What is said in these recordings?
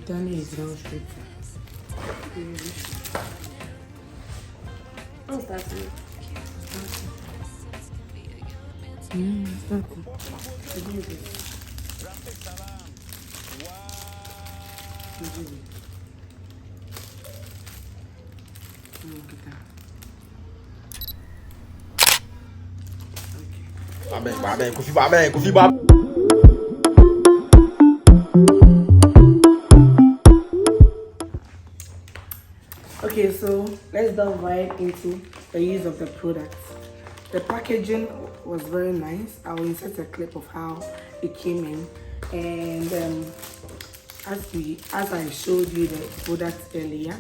Done is down straight. I'm starting. Starting. Okay, so let's dive right into the use of the products. The packaging was very nice. I will insert a clip of how it came in, and as I showed you the products earlier,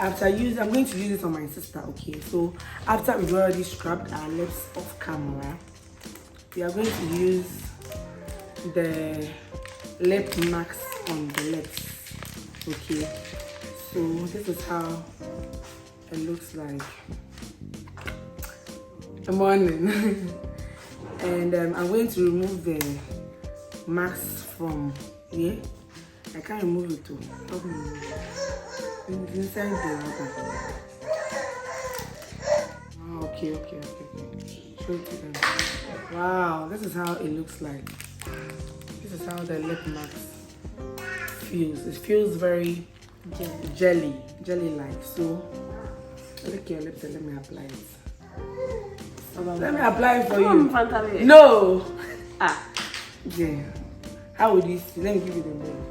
I'm going to use it on my sister. Okay, so after we've already scrubbed our lips off camera, we are going to use the lip mask on the lips. Okay, so this is how it looks like. Good morning. And I'm going to remove the mask from here. I can't remove it too. Help me remove it. It's inside the water. Oh, okay. Show it to them. Wow, this is how it looks like. This is how the lip mask feels. It feels very jelly-like. So lick your lips and let me apply it. Let me apply it for you. No. Yeah. How would you see? Let me give you the name.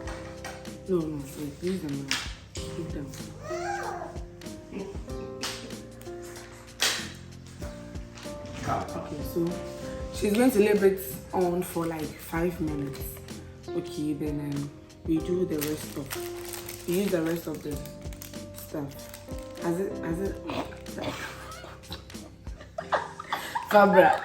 No. Wait, use them now. Give them. Okay, so she's going to leave it on for like 5 minutes. Okay, then we use the rest of the stuff. Has it Fabra.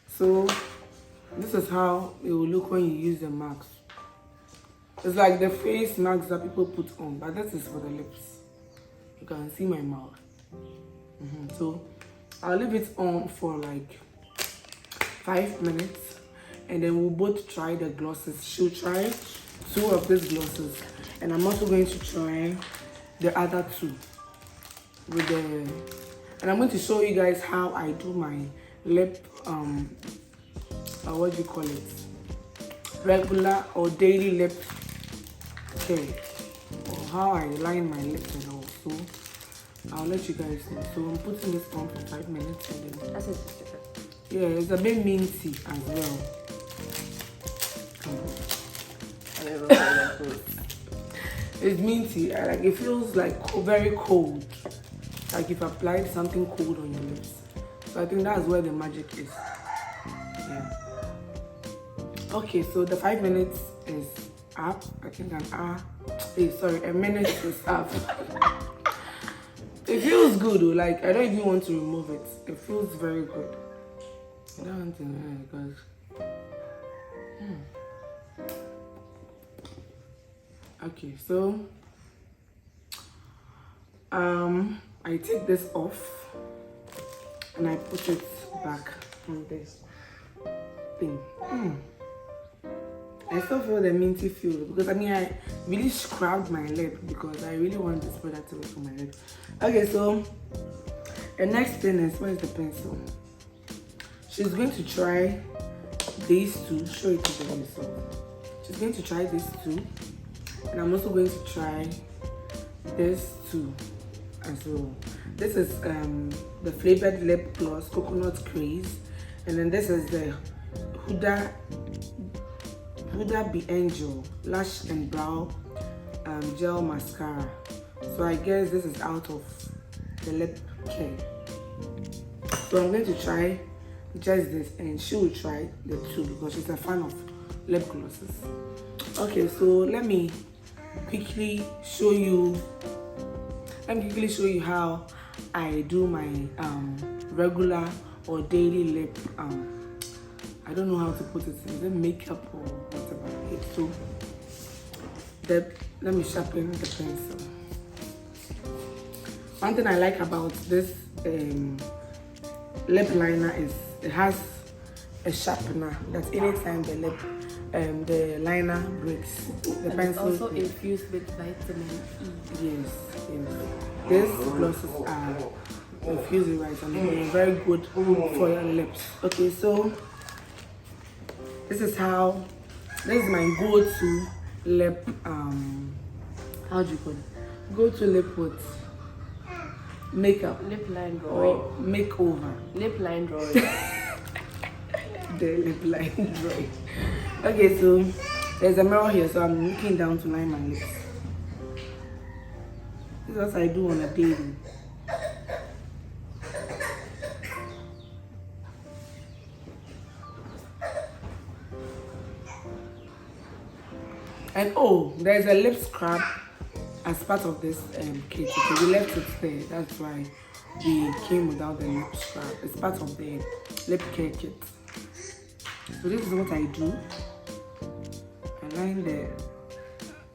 So this is how it will look when you use the mask. It's like the face mask that people put on, but this is for the lips. You can see my mouth. So I'll leave it on for like 5 minutes, and then we'll both try the glosses. She'll try 2 of these glosses, and I'm also going to try the other 2 with the, and I'm going to show you guys how I do my lip what do you call it, regular or daily lip care, or how I line my lips and all. So I'll let you guys know. So I'm putting this on for 5 minutes, and then That's it. yeah, it's a bit minty as well. It's minty. Like it feels like very cold. Like if I applied something cold on your lips. So I think that's where the magic is. Yeah. Okay, so the 5 minutes is up. I think a minute is up. It feels good though. Like I don't even want to remove it. It feels very good. I don't want to because okay, so I take this off and I put it back on this thing. I still feel the minty feel because I really scrubbed my lip because I really want this product to work on my lip. Okay, so the next thing is, where's the pencil? She's going to try these 2. Show it to them yourself. She's going to try these 2, and I'm also going to try this 2 as well. This is the flavored lip gloss coconut craze, and then this is the Huda Be Angel lash and brow gel mascara. So I guess this is out of the lip care. So I'm going to try just this, and she will try the 2 because she's a fan of lip glosses. Okay, so let me quickly show you how I do my regular or daily lip I don't know how to put it, is it makeup or whatever. Okay, so let me sharpen the pencil. One thing I like about this lip liner it has a sharpener that anytime the liner breaks, the and pencil it's also infused with vitamin E. Yes. These glosses are infused with vitamin E, very good for your lips. Okay, so this is my go-to lip how do you call it? Go-to lip with makeup. Lip line drawing. Or makeover. Lip line drawing. The lip line drawing. Okay, so there's a mirror here, so I'm looking down to line my lips. This is what I do on a daily. And oh, there's a lip scrub as part of this kit. Okay, we left it there. That's why we came without the lip scrub. It's part of the lip care kit. So this is what I do. I line the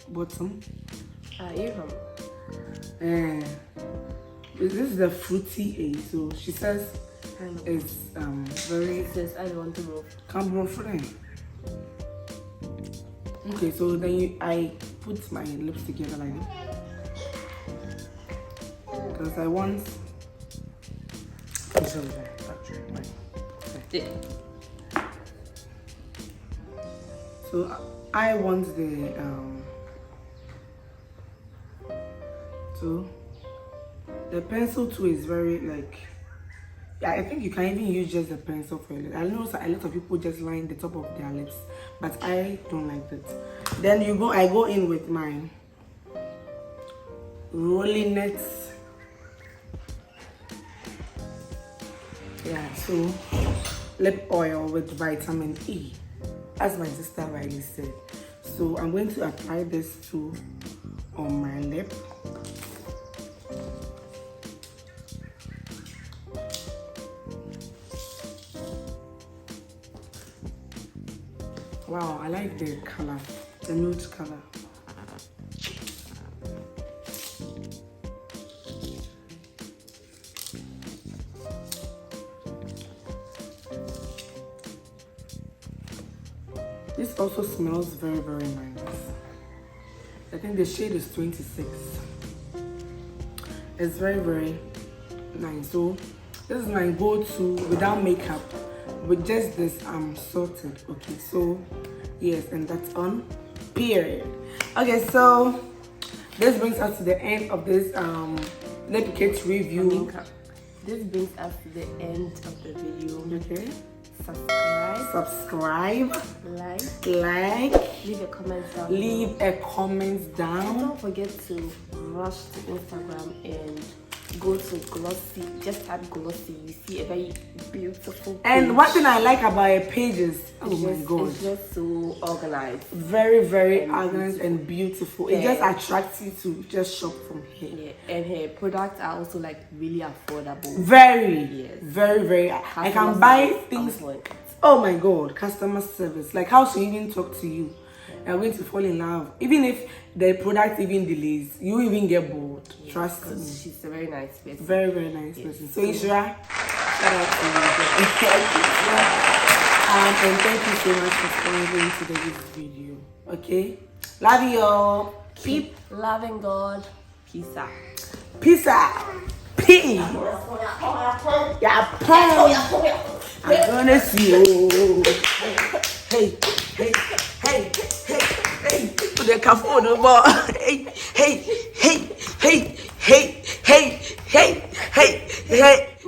bottom. This is the fruity A. So she says it's very. It says I want to roll. Come friend. Okay, so then I put my lips together like this because I want. So I want the so the pencil too is very like. Yeah, I think you can even use just the pencil for your lips. I know a lot of people just line the top of their lips, but I don't like that. Then I go in with my rolling nets. Yeah, so lip oil with vitamin E, as my sister rightly said. So I'm going to apply this too on my lip. Wow, I like the color, the nude color. This also smells very, very nice. I think the shade is 26. It's very, very nice. So this is my go-to without makeup. With just this sorted. Okay, so yes, and that's on period. Okay, so this brings us to the end of this lip kit review. This brings us to the end of the video. Okay, subscribe, like, leave a comment down. And don't forget to rush to Instagram and go to Glossy. Just type Glossy. You see a very beautiful page. And one thing I like about a page is, oh my god, it's just so organized. Very, very organized and beautiful. It Yeah. just attracts you to just shop from here. Yeah, and her products are also like really affordable. Very, Yes. very, very. I Customer can buy service things. on point. Oh my god, customer service. Like how she even talk to you. You're going to fall in love. Even if the product even delays, you even get bored. Yes, Trust me. she's a very nice person. Very, very nice person. So Ishra, Shout out to you. and thank you so much for spending today's video. Okay? Love you all. Keep loving God. Peace out. Peace out. Peace. Yeah, I'm gonna see you. Hey, hey, hey, hey, hey. Put the cup on the ball. Hey, hey, hey, hey, hey, hey, hey, hey, hey.